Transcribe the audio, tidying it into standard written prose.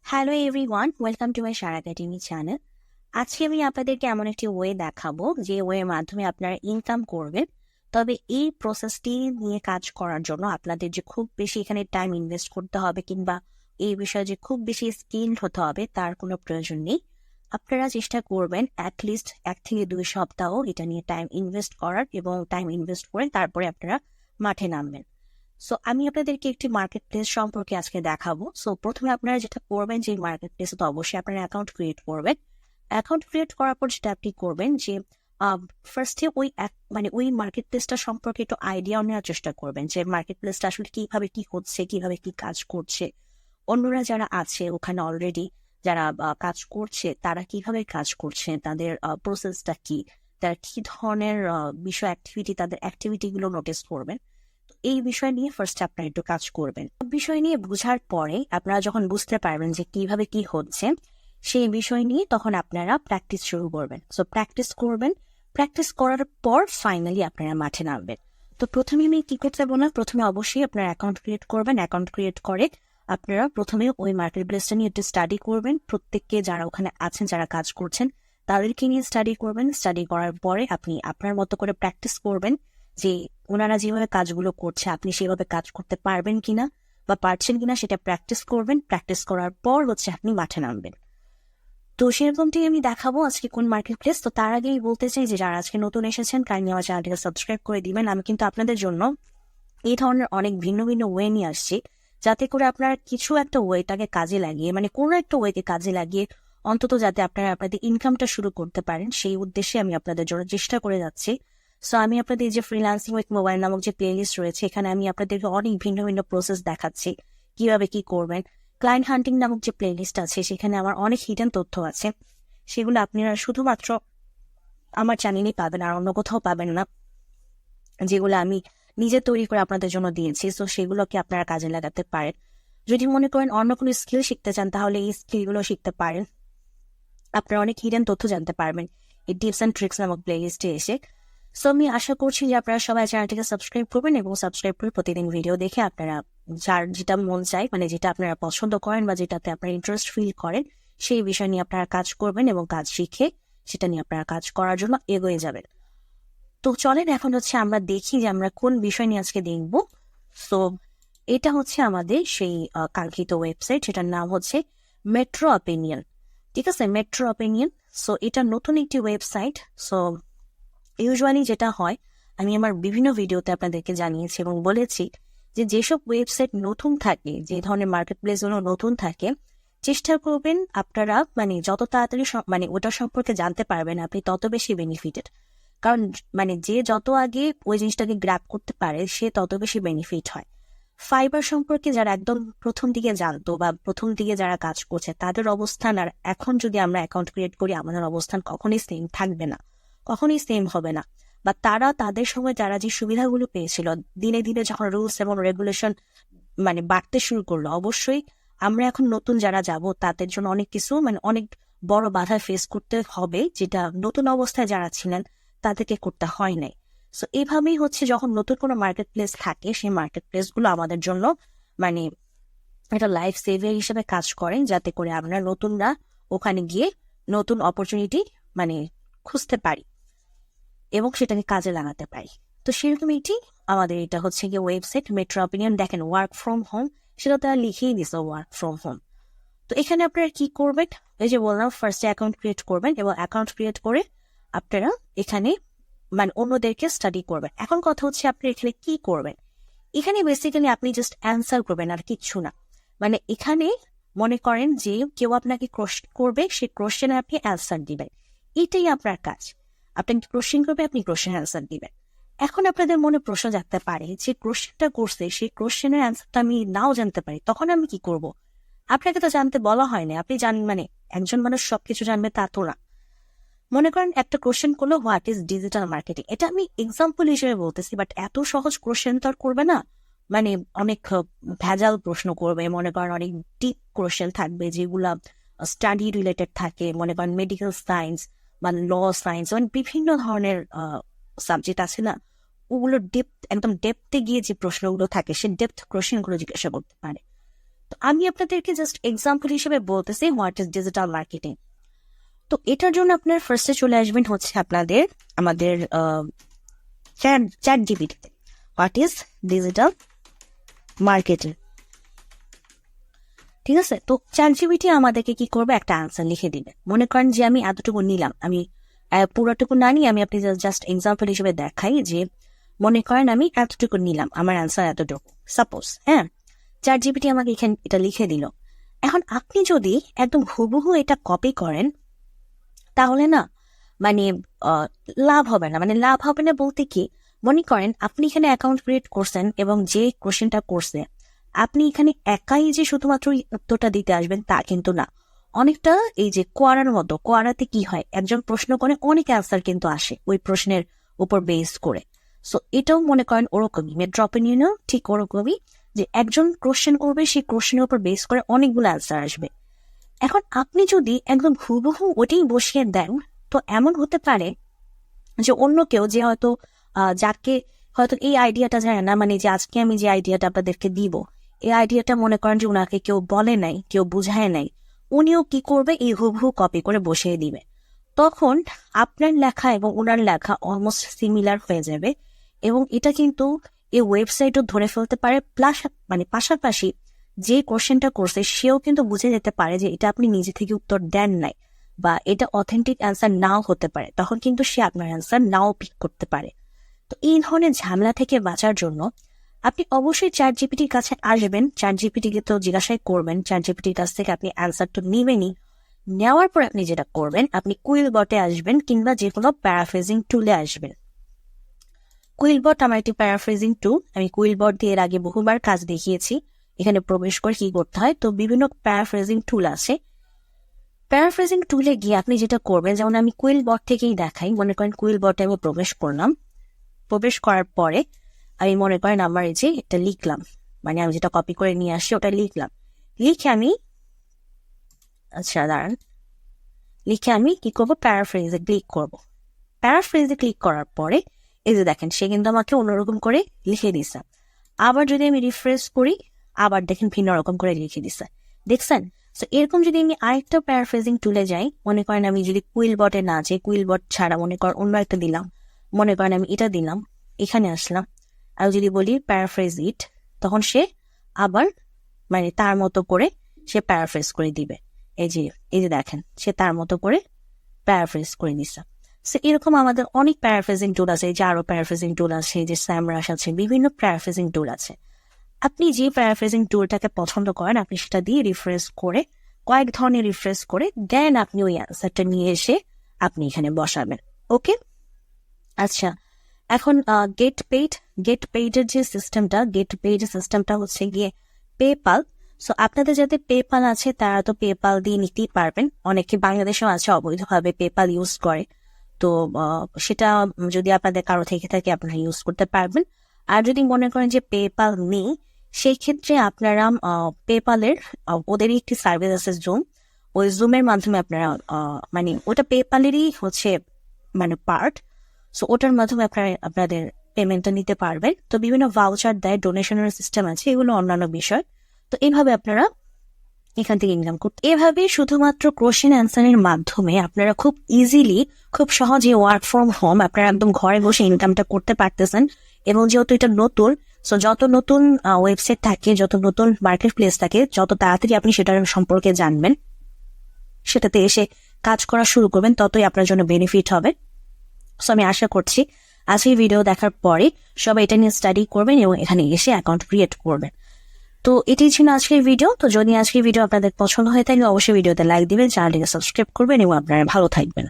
Hello everyone, welcome to my Sara academy channel. আজকে আমি আপনাদেরকে এমন একটি ওয়ে দেখাবো যে ওয়ের মাধ্যমে আপনারা ইনকাম করবেন। তবে এই প্রসেসটি নিয়ে কাজ করার জন্য আপনাদের যে খুব বেশি এখানে টাইম ইনভেস্ট করতে হবে কিংবা এই বিষয়ে যে খুব বেশি স্কিলড হতে হবে তার কোনো প্রয়োজন নেই। আপনারা চেষ্টা করবেন অ্যাটলিস্ট 1 থেকে 2 সপ্তাহ এটা নিয়ে টাইম ইনভেস্ট করার এবং টাইম ইনভেস্ট করে তারপরে আপনারা মাঠে নামবেন। সো আমি আপনাদেরকে একটি মার্কেট প্লেস সম্পর্কে আজকে দেখাবো। সো প্রথমে আপনারা যেটা করবেন যে মার্কেট প্লেসে তো অবশ্যই আপনারা অ্যাকাউন্ট ক্রিয়েট করবেন। অ্যাকাউন্ট ক্রিয়েট করার পর যেটা আপনি করবেন যে ফার্স্টে ওই মার্কেট প্লেসটা সম্পর্কে একটু আইডিয়া নেওয়ার চেষ্টা করবেন যে মার্কেট প্লেসটা আসলে কিভাবে কি হচ্ছে, কিভাবে কি কাজ করছে, অন্যরা যারা আছে ওখানে অলরেডি যারা কাজ করছে তারা কিভাবে কাজ করছে, তাদের প্রসেসটা কি, তারা কি ধরনের বিষয় অ্যাক্টিভিটি, তাদের অ্যাক্টিভিটিগুলো নোটিস করবেন। এই বিষয় নিয়ে ফার্স্ট আপনারা একটু কাজ করবেন। বিষয় নিয়ে বোঝার পরে আপনারা যখন বুঝতে পারবেন যে কিভাবে কি হচ্ছে সেই বিষয় নিয়ে তখন আপনারা প্র্যাকটিস শুরু করবেন। সো প্র্যাকটিস করবেন, প্র্যাকটিস করার পর ফাইনালি আপনারা মাঠে নামবেন। তো প্রথমে আমি কি করতে বললাম, প্রথমে অবশ্যই আপনারা অ্যাকাউন্ট ক্রিয়েট করবেন। অ্যাকাউন্ট ক্রিয়েট করে আপনারা প্রথমে ওই মার্কেট প্লেসটা নিয়ে একটু স্টাডি করবেন। প্রত্যেককে যারা ওখানে আছেন, যারা কাজ করছেন তাদেরকে নিয়ে স্টাডি করবেন। স্টাডি করার পরে আপনি আপনার মতো করে প্র্যাকটিস করবেন যে ওনারা যেভাবে কাজগুলো করছে আপনি সেভাবে কাজ করতে পারবেন কিনা বা পারছেন কিনা সেটা প্র্যাকটিস করবেন। প্র্যাকটিস করার পর আপনি মাঠে নামবেন। তো সেরকমটাই আমি দেখাবো আজকে কোন মার্কেট প্লেস। তো তার আগেই বলতে চাই যে যারা আজকে নতুন এসেছেন কাইন্ডলি আমার চ্যানেলটিকে সাবস্ক্রাইব করে দিবেন। আমি কিন্তু আপনাদের জন্য এই ধরনের অনেক ভিন্ন ভিন্ন ওয়ে নিয়ে আসছি, যাতে করে আপনারা কিছু একটা ওয়েটাকে কাজে লাগিয়ে, মানে কোনো একটা ওয়েকে কাজে লাগিয়ে অন্তত যাতে আপনারা আপনাদের ইনকামটা শুরু করতে পারেন সেই উদ্দেশ্যে আমি আপনাদের জন্য চেষ্টা করে যাচ্ছি। সো আমি আপনাদের যে ফ্রিল্যান্সিং উইথ মোবাইল নামক যে প্লেলিস্ট রয়েছে এখানে আমি আপনাদেরকে অনেক ভিন্ন ভিন্ন প্রসেস দেখাচ্ছি কিভাবে কি করবেন। ক্লায়েন্ট হান্টিং নামক যে প্লেলিস্ট আছে সেখানে আমার অনেক হিডেন তথ্য আছে, সেগুলো আপনারা শুধুমাত্র আমার চ্যানেলেই পাবেন, আর অন্য কোথাও পাবেন না, যেগুলো আমি নিজে তৈরি করে আপনাদের জন্য দিয়েছি। সো সেগুলোকে আপনারা কাজে লাগাতে পারেন। যদি মনে করেন অন্য কোনো স্কিল শিখতে চান তাহলে এই স্কিলগুলো শিখতে পারেন। আপনারা অনেক হিডেন তথ্য জানতে পারবেন এই টিপস অ্যান্ড ট্রিক্স নামক প্লেলিস্টে এসে। সো আমি আশা করছি যে আপনারা সবাই চ্যানেলটিকে সাবস্ক্রাইব করবেন এবং সাবস্ক্রাইব করে প্রতিদিন ভিডিও দেখে আপনারা যার যেটা মন চায়, মানে যেটা আপনারা পছন্দ করেন বা যেটাতে আপনারা ইন্টারেস্ট ফিল করেন সেই বিষয় নিয়ে আপনারা কাজ করবেন এবং কাজ শিখে সেটা নিয়ে আপনারা কাজ করার জন্য এগিয়ে যাবেন। তো চলেন এখন আমরা দেখি যে আমরা কোন বিষয় নিয়ে আজকে দেখব। সো এটা আমাদের সেই কাঙ্ক্ষিত ওয়েবসাইট, সেটার নাম হচ্ছে মেট্রো অপিনিয়ন। ঠিক আছে, মেট্রো অপিনিয়ন। সো এটা নতুন একটি ওয়েবসাইট। সো ইউজুয়ালি যেটা হয়, আমি আমার বিভিন্ন ভিডিওতে আপনাদেরকে জানিয়েছি এবং বলেছি যে যেসব ওয়েবসাইট নতুন থাকে, যে ধরনের মার্কেট প্লেসগুলো নতুন থাকে, চেষ্টা করবেন আপনারা যত তাড়াতাড়ি ওটা সম্পর্কে জানতে পারবেন আপনি তত বেশি বেনিফিটেড। কারণ যে যত আগে ওই জিনিসটাকে গ্র্যাব করতে পারে সে তত বেশি বেনিফিট হয়। ফাইবার সম্পর্কে যারা একদম প্রথম দিকে জানতো বা প্রথম দিকে যারা কাজ করছে তাদের অবস্থান আর এখন যদি আমরা অ্যাকাউন্ট ক্রিয়েট করি আমাদের অবস্থান কখনোই সেম থাকবে না, কখনোই সেম হবে না। বা তারা তাদের সময় যারা যে সুবিধাগুলো পেয়েছিল, দিনে দিনে যখন রুলস এবং রেগুলেশন বাড়তে শুরু করলো, অবশ্যই আমরা এখন নতুন যারা যাব তাদের জন্য অনেক কিছু অনেক বড় বাধা ফেস করতে হবে, যেটা নতুন অবস্থায় যারা ছিলেন তাদেরকে করতে হয় নাই। সো এইভাবেই যখন নতুন কোনো মার্কেট প্লেস থাকে সেই মার্কেট প্লেস গুলো আমাদের জন্য একটা লাইফ সেভিয়ার হিসেবে কাজ করেন, যাতে করে আমরা নতুনরা ওখানে গিয়ে নতুন অপরচুনিটি খুঁজতে পারি এবং সেটাকে কাজে লাগাতে পারি। তো সেরকম আমাদের এটা গিয়ে ওয়েবসাইট মেট্রো অপিনিয়ন। দেখেন ওয়ার্ক ফ্রম হোম, সেটা তারা লিখেই দিছে ওয়ার্ক ফ্রম হোম। তো এখানে আপনারা কি করবেন, এই যে বললাম ফার্স্টে অ্যাকাউন্ট ক্রিয়েট করবেন এবং অ্যাকাউন্ট ক্রিয়েট করে আপনারা এখানে অন্যদেরকে স্টাডি করবেন। এখন কথা আপনি এখানে কি করবেন, এখানে বেসিক্যালি আপনি জাস্ট অ্যান্সার করবেন আর কিচ্ছু না। এখানে মনে করেন যে কেউ আপনাকে কোশ্চেন করবে, সেই কোশ্চেনে আপনি অ্যান্সার দিবেন, এটাই আপনার কাজ। আপনাকে কোশ্চেন করবে, আপনি কোশ্চেন অ্যান্সার দিবেন। এখন আপনাদের মনে প্রশ্ন জাগতে পারে যে কোশ্চেনটা করছে সেই কোশ্চেনের অ্যান্সারটা আমি নাও জানতে পারি, তখন আমি কি করব? আপনাকে তো জানতে বলা হয় না, আপনি একজন মানুষ সবকিছু জানবে তা তো না। মনে করেন একটা কোশ্চেন করলো হোয়াট ইজ ডিজিটাল মার্কেটিং, এটা আমি এক্সাম্পল হিসেবে বলতেছি, বাট এত সহজ কোশ্চেন তো আর করবে না। অনেক ভেজাল প্রশ্ন করবে, মনে করেন অনেক ডিপ কোশ্চেন থাকবে যেগুলা স্টাডি রিলেটেড থাকে, মনে করেন মেডিকেল সায়েন্স বা ল সায়েন্স, বিভিন্ন ধরনের সাবজেক্ট আছে না, ওগুলো একদম ডেপথে গিয়ে যে প্রশ্নগুলো থাকে সে ডেপথ কোশ্চেনগুলো জিজ্ঞাসা করতে পারে। তো আমি আপনাদেরকে জাস্ট এক্সাম্পল হিসেবে বলতেছি হোয়াট ইজ ডিজিটাল মার্কেটিং। তো এটার জন্য আপনার ফার্স্টে চলে আসবেন হচ্ছে আপনাদের আমাদের চ্যাট জিপিটিতে। হোয়াট ইজ ডিজিটাল মার্কেটিং, ঠিক আছে? তো চ্যাট জিপিটি আমাদেরকে কি করবে, একটা আনসার লিখে দিবে। মনে করেন যে আমি এতটুকু নিলাম, আমি পুরোটুকু না নিয়ে আমি আপনি জাস্ট এক্সাম্পল হিসেবে দেখাই যে মনে করেন আমি এতটুকু নিলাম, আমার আনসার এতটুকু সাপোজ, হ্যাঁ। চ্যাট জিপিটি আমাকে এখানে এটা লিখে দিল। এখন আপনি যদি একদম হুবহু এটা কপি করেন তাহলে না মানে লাভ হবে না। মানে লাভ হবে না বলতে কি, মনে করেন আপনি এখানে অ্যাকাউন্ট ক্রিয়েট করছেন এবং যে কোশ্চেনটা করছে আপনি এখানে একাই যে শুধুমাত্র উত্তরটা দিতে আসবেন তা কিন্তু না। অনেকটা এই যে কোয়ারার মতো, কোয়ারাতে কি হয়, একজন প্রশ্ন করে অনেক অ্যান্সার কিন্তু আসে ওই প্রশ্নের উপর বেস করে। সো এটাও মনে করেন ওরকমই, ড্রপ ইন ইউনো ঠিক ওরকমই, যে একজন কোশ্চেন করবে, সেই কোশ্চেনের উপর বেস করে অনেকগুলো অ্যান্সার আসবে। এখন আপনি যদি একদম হুবহু ওটাই বসিয়ে দেন, তো এমন হতে পারে যে অন্য কেউ যে হয়তো যাকে হয়তো এই আইডিয়াটা জানে না, মানে যে আজকে আমি যে আইডিয়াটা আপনাদেরকে দিব, এই আইডিয়াটা মনে করেন যে উনাকে কেউ বলে নাই, কেউ বুঝায় নাই, উনিও কি করবে, এই হুবহু কপি করে বসিয়ে দিবে। তখন আপনার লেখা এবং ওনার লেখা অলমোস্ট সিমিলার হয়ে যাবে, এবং এটা কিন্তু এই ওয়েবসাইটও ধরে ফেলতে পারে। প্লাস মানে পাশাপাশি যে কোশ্চেনটা করছে সেও কিন্তু বুঝে যেতে পারে যে এটা আপনি নিজে থেকে উত্তর দেন নাই, বা এটা অথেন্টিক অ্যান্সার নাও হতে পারে, তখন কিন্তু সে আপনার অ্যান্সার নাও পিক করতে পারে। তো এই ধরনের ঝামেলা থেকে বাঁচার জন্য আপনি অবশ্যই চ্যাট জিপিটির কাছে আসবেন, চ্যাট জিপিটিকে তো জিজ্ঞাসাই করবেন, চ্যাট জিপিটির কাছ থেকে আপনি অ্যান্সার তো নিবেনই। নেওয়ার পর আপনি যেটা করবেন, আপনি কুইল বটে আসবেন কিংবা যে কোনো প্যারাফ্রেজিং টুলে আসবেন। কুইল বট আমার একটি প্যারাফ্রেজিং টুল, আমি কুইল বট দিয়ে এর আগে বহুবার কাজ দেখিয়েছি। এখানে প্রবেশ করে কি করতে হয়, তো বিভিন্ন প্যারাফ্রেজিং টুল আছে। প্যারাফ্রেজিং টুলে গিয়ে আপনি যেটা করবেন, যেমন আমি কুইল বট থেকেই দেখাই, মনে করেন কুইল বটে আমি প্রবেশ করলাম। প্রবেশ করার পরে আমি মনে করেন আমার এই যে এটা লিখলাম, মানে আমি যেটা কপি করে নিয়ে আসি ওটা লিখলাম। লিখে আমি লিখে আমি কি করবো, প্যারাফ্রেজে ক্লিক করবো। প্যারাফ্রেজে ক্লিক করার পরে এই যে দেখেন সে কিন্তু আমাকে অন্যরকম করে লিখে দিছে। আবার যদি আমি রিফ্রেশ করি, আবার দেখেন ভিন্ন রকম করে লিখে দিছে, দেখছেন? তো এরকম যদি আমি আরেকটা প্যারাফ্রেজিং টুলে যাই, মনে করেন আমি যদি কুইল বটে না যাই, কুইল বট ছাড়া মনে করেন অন্য একটা দিলাম, মনে করেন আমি এটা দিলাম, এখানে আসলাম, আর যদি বলি প্যারাফ্রেজ ইট, তখন সে আবার মানে তার মতো করে সে প্যারাফ্রেজ করে দিবে। এই যে দেখেন সে তার মতো করে প্যারাফ্রেজ করে নিছে। সো এরকম আমাদের অনেক প্যারাফ্রেজিং টুল আছে, এই যে আরো প্যারাফ্রেজিং টুল আছে, এই যে স্যামরাশ আছে, বিভিন্ন প্যারাফ্রেজিং টুল আছে। আপনি যে প্যারাফ্রেজিং টুলটাকে পছন্দ করেন আপনি সেটা দিয়ে রিফ্রেশ করে, কয়েক ধরনের রিফ্রেশ করে দেন আপনি ওই অ্যান্সারটা নিয়ে এসে আপনি এখানে বসাবেন। ওকে, আচ্ছা, এখন গেট পেইডের যে সিস্টেমটা হচ্ছে গিয়ে পেপাল। সো আপনাদের যাদের পেপাল আছে তারা তো পেপাল দিয়ে নিতেই পারবেন। অনেকে বাংলাদেশেও আছে অবৈধভাবে পেপাল ইউজ করে, তো সেটা যদি আপনাদের কারো থেকে থাকে আপনারা ইউজ করতে পারবেন। আর যদি মনে করেন যে পেপাল নেই, সেই ক্ষেত্রে আপনারা পেপালের ওদেরই একটি সার্ভিস আছে জুম, ওই জুমের মাধ্যমে আপনারা মানে ওটা পেপালেরই হচ্ছে মানে পার্ট, সো ওটার মাধ্যমে আপনারা আপনাদের পেমেন্টটা নিতে পারবেন। তো বিভিন্ন ভাউচার দেয়, ডোনেশনের সিস্টেম আছে, এগুলো অন্যান্য বিষয়। তো এইভাবে আপনারা এখান থেকে ইনকাম করতে, এভাবে শুধুমাত্র কোশ্চেন অ্যান্সারের মাধ্যমে আপনারা খুব ইজিলি, খুব সহজে ওয়ার্ক ফ্রম হোম আপনারা একদম ঘরে বসে ইনকামটা করতে পারতেছেন। এবং যেহেতু এটা নতুন, সো যত নতুন ওয়েবসাইট থাকে, যত নতুন মার্কেট প্লেস থাকে, যত তাড়াতাড়ি আপনি সেটার সম্পর্কে জানবেন, সেটাতে এসে কাজ করা শুরু করবেন, ততই আপনার জন্য বেনিফিট হবে। সো আমি আশা করছি আজকের ভিডিও দেখার পরে সবাই এটা নিয়ে স্টাডি করবেন এবং এখানে এসে অ্যাকাউন্ট ক্রিয়েট করবেন। তো এটাই ছিল আজকের ভিডিও। তো যদি আজকের ভিডিও আপনাদের পছন্দ হয়ে থাকে অবশ্যই ভিডিওতে লাইক দিবেন, চ্যানেলটিকে সাবস্ক্রাইব করবেন এবং আপনারা ভালো থাকবেন।